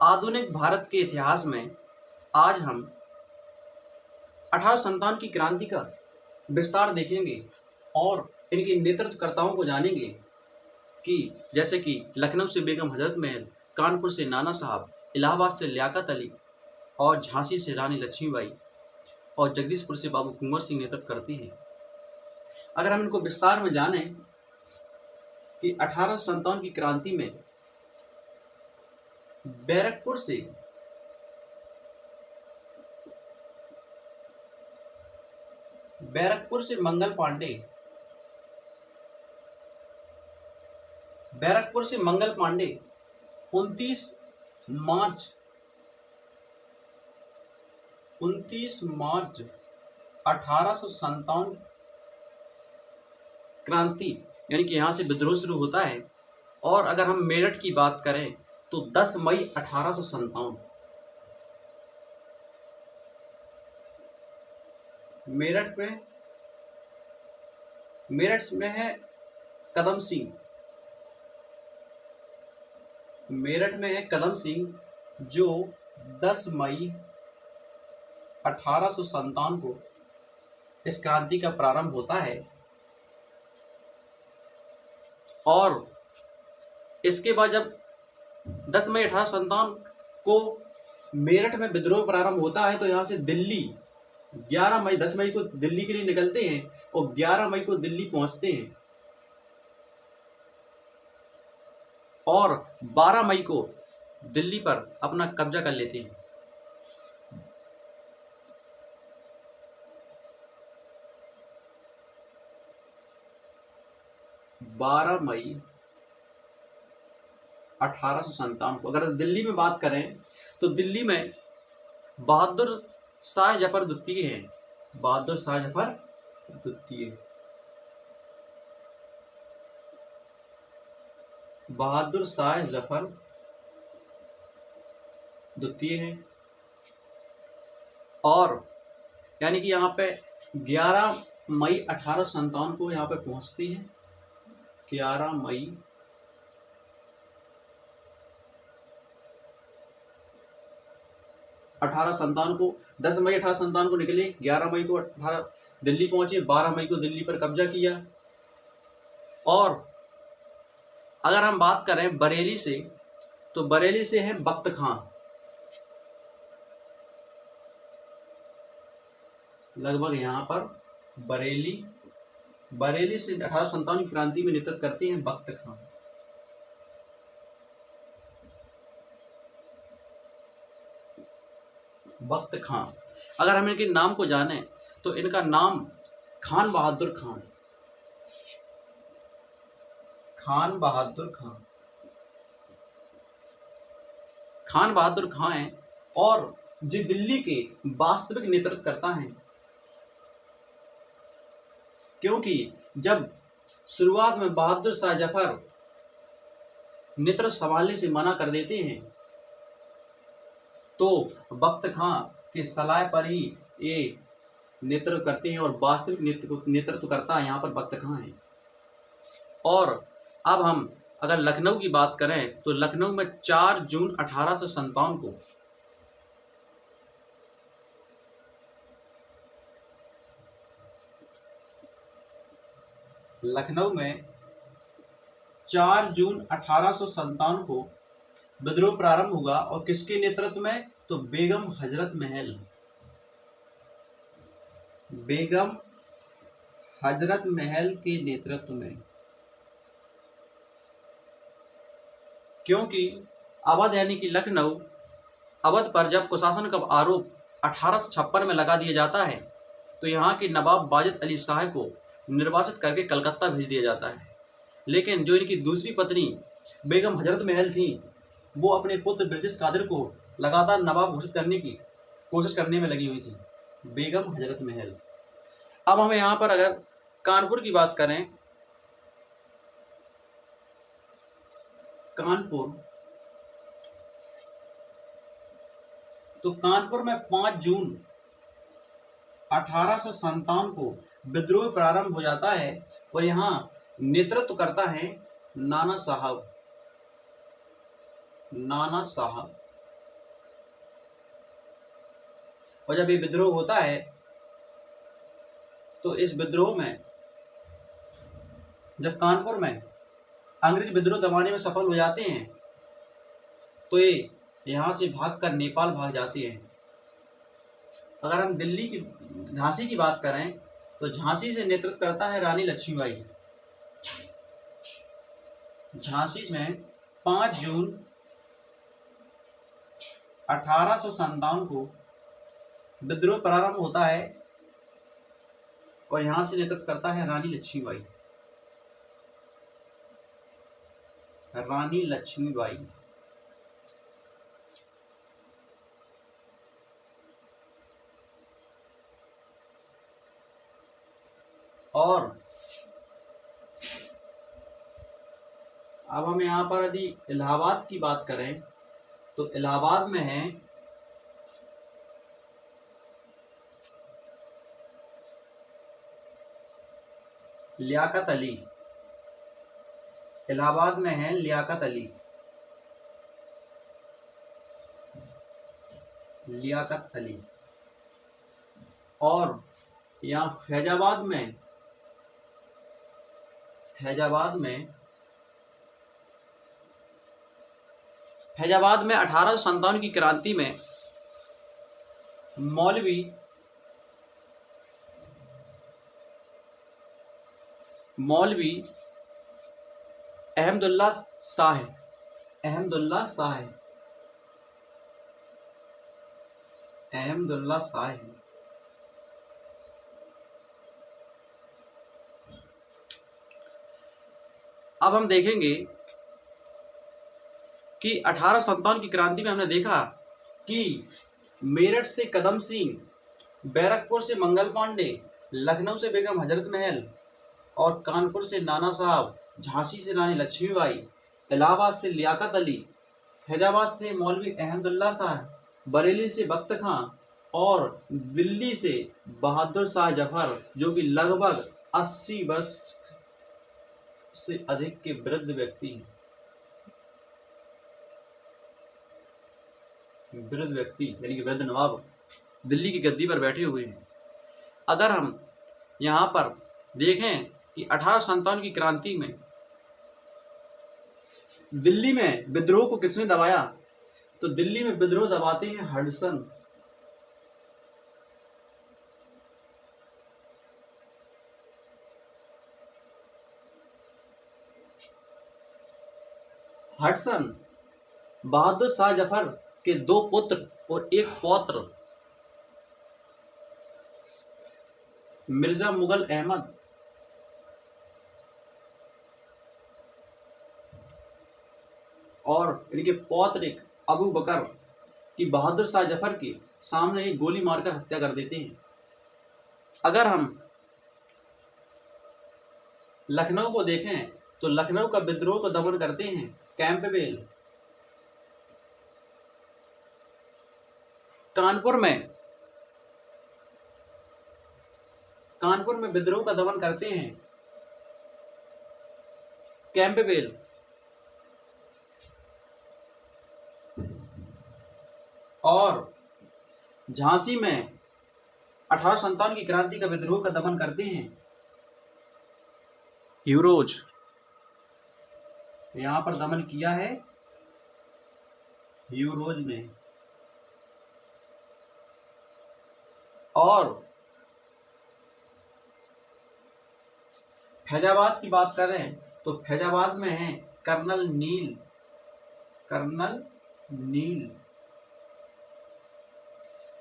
आधुनिक भारत के इतिहास में आज हम 1857 की क्रांति का विस्तार देखेंगे और इनके नेतृत्वकर्ताओं को जानेंगे कि जैसे कि लखनऊ से बेगम हजरत महल, कानपुर से नाना साहब, इलाहाबाद से लियाकत अली और झांसी से रानी लक्ष्मीबाई और जगदीशपुर से बाबू कुंवर सिंह नेतृत्व करती हैं। अगर हम इनको विस्तार में जानें कि 1857 की क्रांति में बैरकपुर से मंगल पांडे 29 मार्च 1857 क्रांति यानी कि यहाँ से विद्रोह शुरू होता है। और अगर हम मेरठ की बात करें तो 10 मई 1857 मेरठ में है कदम सिंह जो 10 मई 1857 को इस क्रांति का प्रारंभ होता है। और इसके बाद जब 10 मई 1857 को मेरठ में विद्रोह प्रारंभ होता है तो यहाँ से दिल्ली 10 मई को दिल्ली के लिए निकलते हैं और 11 मई को दिल्ली पहुंचते हैं और 12 मई को दिल्ली पर अपना कब्जा कर लेते हैं। मई 1857 को अगर दिल्ली में बात करें तो दिल्ली में बहादुर शाह जफर द्वितीय हैं। बहादुर शाह जफर द्वितीय हैं और यानी कि यहाँ पे 11 मई 1857 को यहाँ पे पहुंचती है। 11 मई 1857 को 10 मई 1857 को निकले, 11 मई को दिल्ली पहुंचे, 12 मई को दिल्ली पर कब्जा किया। और अगर हम बात करें बरेली से तो बरेली से है बख्त खां, लगभग यहाँ पर बरेली से 1857 की क्रांति में नेतृत्व करते हैं बख्त खां। बख्त खां अगर हम इनके नाम को जाने तो इनका नाम खान बहादुर खां हैं और जो दिल्ली के वास्तविक नेतृत्व करता है। क्योंकि जब शुरुआत में बहादुर शाह जफर नेतृत्व संभालने से मना कर देते हैं तो बख्त खां के सलाह पर ही ये नेतृत्व करते हैं और वास्तविक नेतृत्व करता है यहाँ पर बख्त खां है। और अब हम अगर लखनऊ की बात करें तो लखनऊ में 4 जून 1857 को विद्रोह प्रारंभ हुआ और किसके नेतृत्व में तो बेगम हजरत महल के नेतृत्व में। क्योंकि अवध यानी कि लखनऊ अवध पर जब कुशासन का आरोप 1856 में लगा दिया जाता है तो यहाँ के नवाब वाजिद अली शाह को निर्वासित करके कलकत्ता भेज दिया जाता है। लेकिन जो इनकी दूसरी पत्नी बेगम हजरत महल थी वो अपने पुत्र ब्रिटिश कादिर को लगातार नवाब घोषित करने की कोशिश करने में लगी हुई थी, बेगम हजरत महल। अब हमें यहाँ पर अगर कानपुर की बात करें, कानपुर में 5 जून 1857 को विद्रोह प्रारंभ हो जाता है और यहाँ नेतृत्व करता है नाना साहब। और जब ये विद्रोह होता है तो इस विद्रोह में जब कानपुर में अंग्रेज विद्रोह दबाने में सफल हो जाते हैं तो ये यहाँ से भागकर नेपाल भाग जाते हैं। अगर हम दिल्ली की झांसी की बात करें तो झांसी से नेतृत्व करता है रानी लक्ष्मीबाई। झांसी में 5 जून 1857 को विद्रोह प्रारंभ होता है और यहाँ से नेतृत्व करता है रानी लक्ष्मीबाई। रानी लक्ष्मीबाई और अब हम यहाँ पर यदि इलाहाबाद की बात करें तो इलाहाबाद में है लियाकत अली। इलाहाबाद में है लियाकत अली। लियाकत अली। और यहाँ फैजाबाद में 1857 की क्रांति में मौलवी अहमदुल्ला शाह अब हम देखेंगे कि 1857 की क्रांति में हमने देखा कि मेरठ से कदम सिंह, बैरकपुर से मंगल पांडे, लखनऊ से बेगम हजरत महल और कानपुर से नाना साहब, झांसी से रानी लक्ष्मीबाई, इलाहाबाद से लियाकत अली, फैजाबाद से मौलवी अहमदुल्ला शाह, बरेली से बख्त खां और दिल्ली से बहादुर शाह जफर, जो कि लगभग 80 वर्ष से अधिक के वृद्ध व्यक्ति हैं। यानी कि वृद्ध नवाब दिल्ली की गद्दी पर बैठे हुए हैं। अगर हम यहाँ पर देखें कि 1857 की क्रांति में दिल्ली में विद्रोह को किसने दबाया, तो दिल्ली में विद्रोह दबाते हैं हडसन। हडसन बहादुर शाह जफर के 2 पुत्र और 1 पौत्र मिर्जा मुगल अहमद और इनके पौत्र अबू बकर की बहादुर शाह जफर के सामने एक गोली मारकर हत्या कर देते हैं। अगर हम लखनऊ को देखें तो लखनऊ का विद्रोह को दमन करते हैं कैंपबेल। कानपुर में विद्रोह का दमन करते हैं कैंपबेल। और झांसी में 1857 की क्रांति का विद्रोह का दमन करते हैं ह्यूरोज। यहां पर दमन किया है ह्यूरोज ने। और फैजाबाद की बात करें तो फैजाबाद में है कर्नल नील।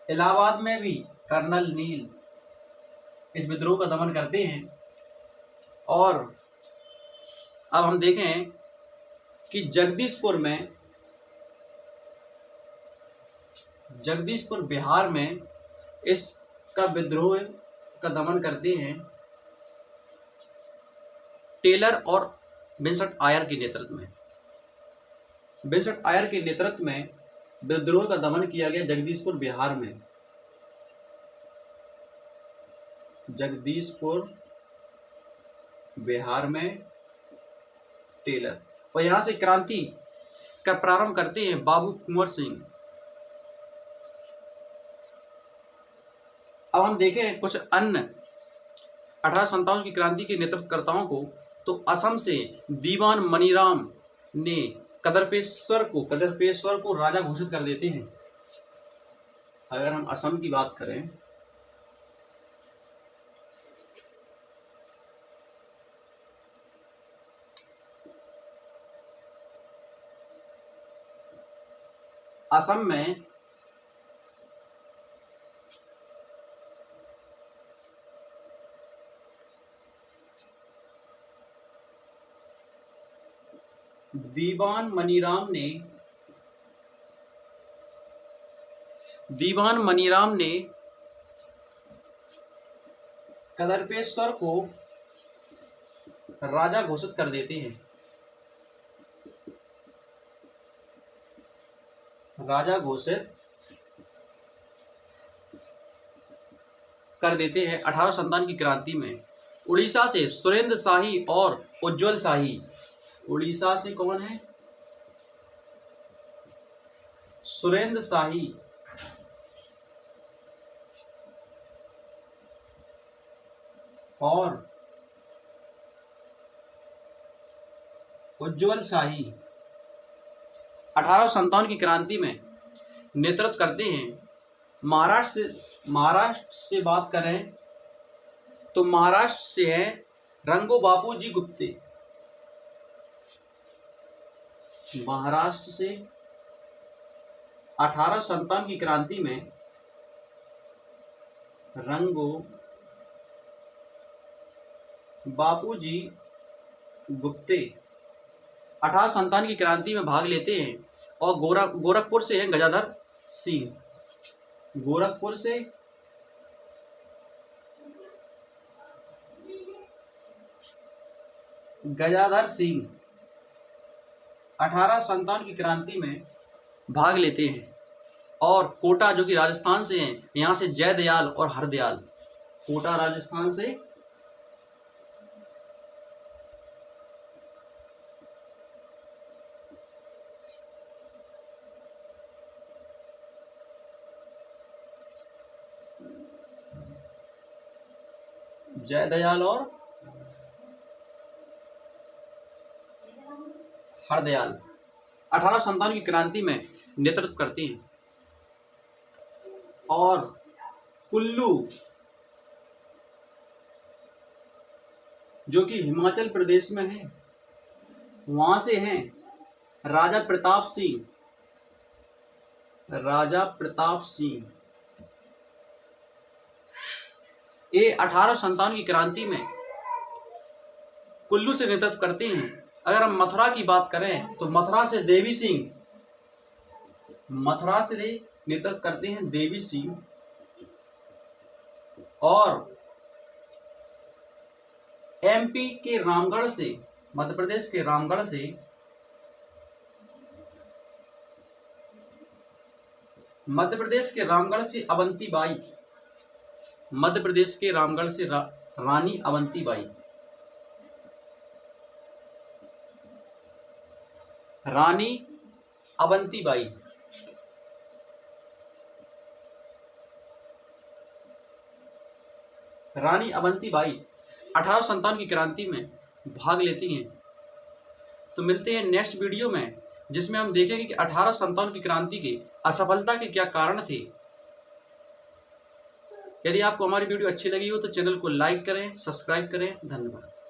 इलाहाबाद में भी कर्नल नील इस विद्रोह का दमन करते हैं। और अब हम देखें कि जगदीशपुर बिहार में इसका विद्रोह का दमन करते हैं टेलर और विंसेंट आयर के नेतृत्व में। विंसेंट आयर के नेतृत्व में विद्रोह का दमन किया गया जगदीशपुर बिहार में। जगदीशपुर बिहार में टेलर। और यहां से क्रांति का प्रारंभ करते हैं बाबू कुंवर सिंह। अब हम देखें कुछ अन्य 1857 की क्रांति के नेतृत्वकर्ताओं को, तो असम से दीवान मनीराम ने कदरपेश्वर को राजा घोषित कर देते हैं। अगर हम असम की बात करें, असम में दीवान मनीराम ने कदरपेश्वर को राजा घोषित कर देते हैं। राजा घोषित कर देते हैं 1857 की क्रांति में। उड़ीसा से सुरेंद्र शाही और उज्जवल शाही, उड़ीसा से कौन है? सुरेंद्र शाही और उज्जवल शाही 1857 की क्रांति में नेतृत्व करते हैं। महाराष्ट्र से बात करें तो महाराष्ट्र से हैं रंगो बापूजी गुप्ते। महाराष्ट्र से 1857 की क्रांति में रंगो बापूजी गुप्ते 1857 की क्रांति में भाग लेते हैं। और गोरखपुर से हैं गजाधर सिंह। गोरखपुर से गजाधर सिंह 1857 की क्रांति में भाग लेते हैं। और कोटा जो कि राजस्थान से हैं, यहाँ से जयदयाल और हरदयाल। कोटा राजस्थान से जयदयाल और हरदयाल 1857 की क्रांति में नेतृत्व करते हैं। और कुल्लू जो कि हिमाचल प्रदेश में है, वहां से हैं राजा प्रताप सिंह। ये 1857 की क्रांति में कुल्लू से नेतृत्व करते हैं। अगर हम मथुरा की बात करें तो मथुरा से नेतृत्व करते हैं देवी सिंह। और एमपी के रामगढ़ से, मध्य प्रदेश के रामगढ़ से अवंती बाई, मध्य प्रदेश के रामगढ़ से रानी अवंती बाई। रानी अवंती बाई 1857 की क्रांति में भाग लेती हैं। तो मिलते हैं नेक्स्ट वीडियो में, जिसमें हम देखेंगे कि 1857 की क्रांति की असफलता के क्या कारण थे। यदि आपको हमारी वीडियो अच्छी लगी हो तो चैनल को लाइक करें, सब्सक्राइब करें। धन्यवाद।